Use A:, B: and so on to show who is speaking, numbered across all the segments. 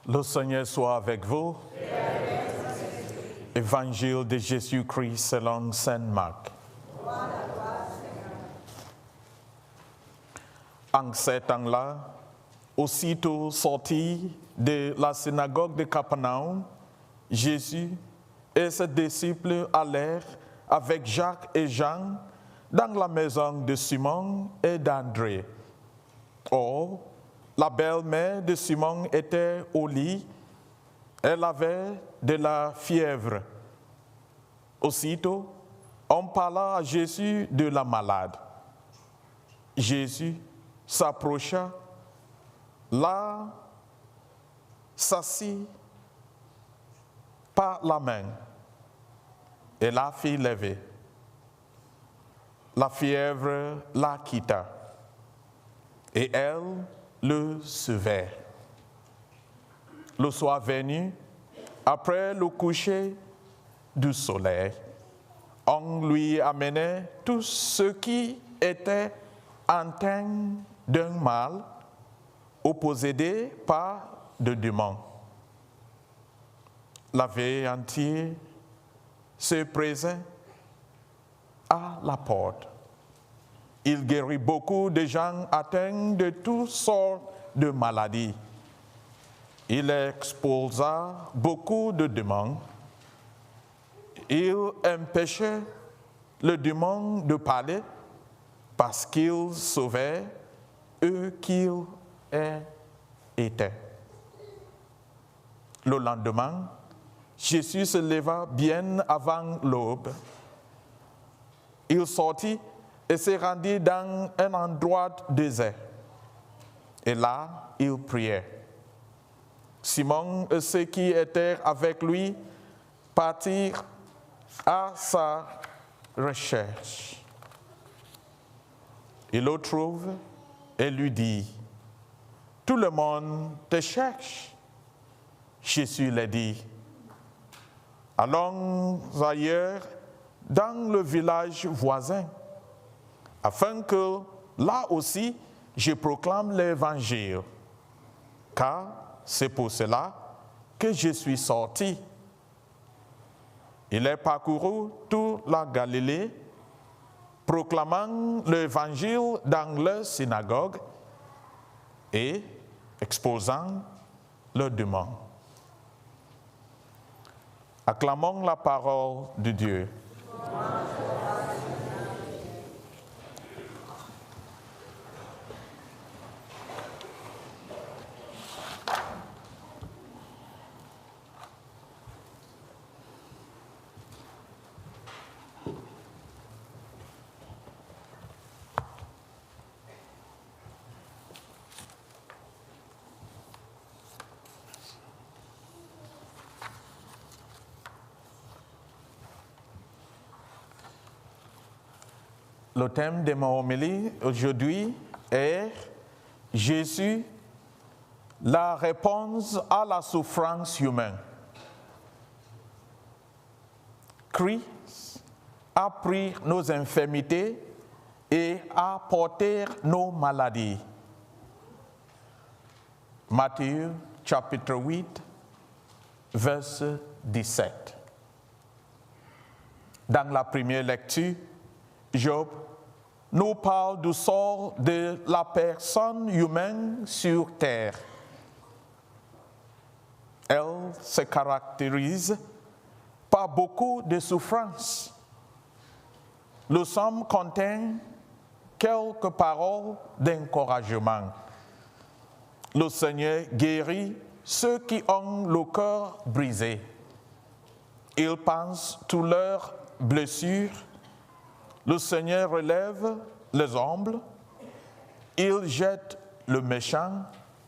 A: Le Seigneur soit avec vous. Évangile de Jésus-Christ selon Saint Marc. En ce temps-là, aussitôt sorti de la synagogue de Capernaum, Jésus et ses disciples allèrent avec Jacques et Jean dans la maison de Simon et d'André. Or, la belle-mère de Simon était au lit. Elle avait de la fièvre. Aussitôt, on parla à Jésus de la malade. Jésus s'approcha, la s'assit par la main et la fit lever. La fièvre la quitta et elle le suivait. Le soir venu, après le coucher du soleil, on lui amenait tous ceux qui étaient atteints d'un mal ou possédés par des démons. La veille entière se présait à la porte. Il guérit beaucoup de gens atteints de toutes sortes de maladies. Il expulsa beaucoup de démons. Il empêchait le démon de parler parce qu'il sauvait eux qu'il était. Le lendemain, Jésus se leva bien avant l'aube. Il sortit et se rendit dans un endroit désert. Et là, il priait. Simon et ceux qui étaient avec lui partirent à sa recherche. Il le trouve et lui dit, « Tout le monde te cherche. » Jésus lui dit, « Allons ailleurs dans le village voisin, afin que là aussi je proclame l'évangile, car c'est pour cela que je suis sorti. » Il est parcouru toute la Galilée, proclamant l'évangile dans leur synagogue et exposant leurs démons. Acclamons la parole de Dieu. Le thème de mon homélie aujourd'hui est Jésus, la réponse à la souffrance humaine. Christ a pris nos infirmités et a porté nos maladies. Matthieu chapitre 8, verset 17. Dans la première lecture, Job nous parle du sort de la personne humaine sur terre. Elle se caractérise par beaucoup de souffrances. Le psaume contient quelques paroles d'encouragement. Le Seigneur guérit ceux qui ont le cœur brisé. Il pense toutes leurs blessures. Le Seigneur relève les humbles, il jette le méchant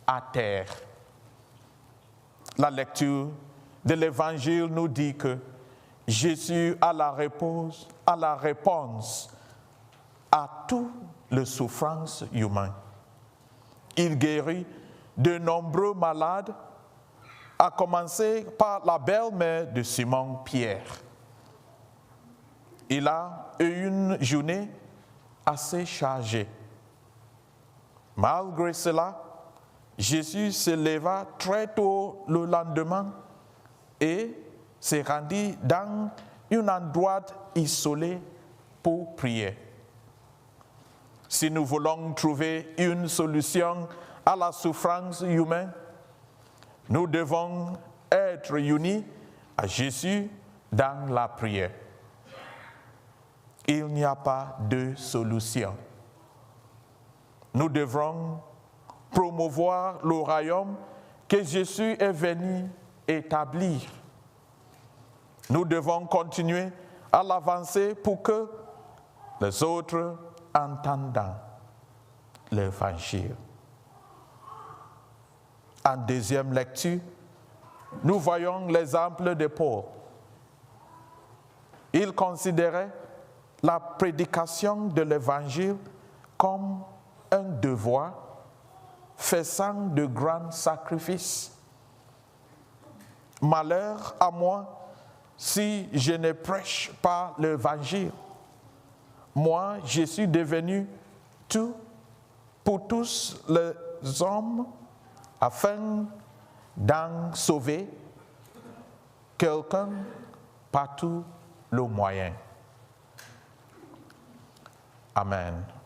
A: à terre. La lecture de l'Évangile nous dit que Jésus a la réponse à toutes les souffrances humaines. Il guérit de nombreux malades, à commencer par la belle-mère de Simon Pierre. Il a eu une journée assez chargée. Malgré cela, Jésus se leva très tôt le lendemain et se rendit dans un endroit isolé pour prier. Si nous voulons trouver une solution à la souffrance humaine, nous devons être unis à Jésus dans la prière. Il n'y a pas de solution. Nous devrons promouvoir le royaume que Jésus est venu établir. Nous devons continuer à l'avancer pour que les autres entendent l'évangile. En deuxième lecture, nous voyons l'exemple de Paul. Il considérait la prédication de l'évangile comme un devoir, faisant de grands sacrifices. Malheur à moi si je ne prêche pas l'évangile. Moi, je suis devenu tout pour tous les hommes afin d'en sauver quelqu'un par tous les moyens. Amen.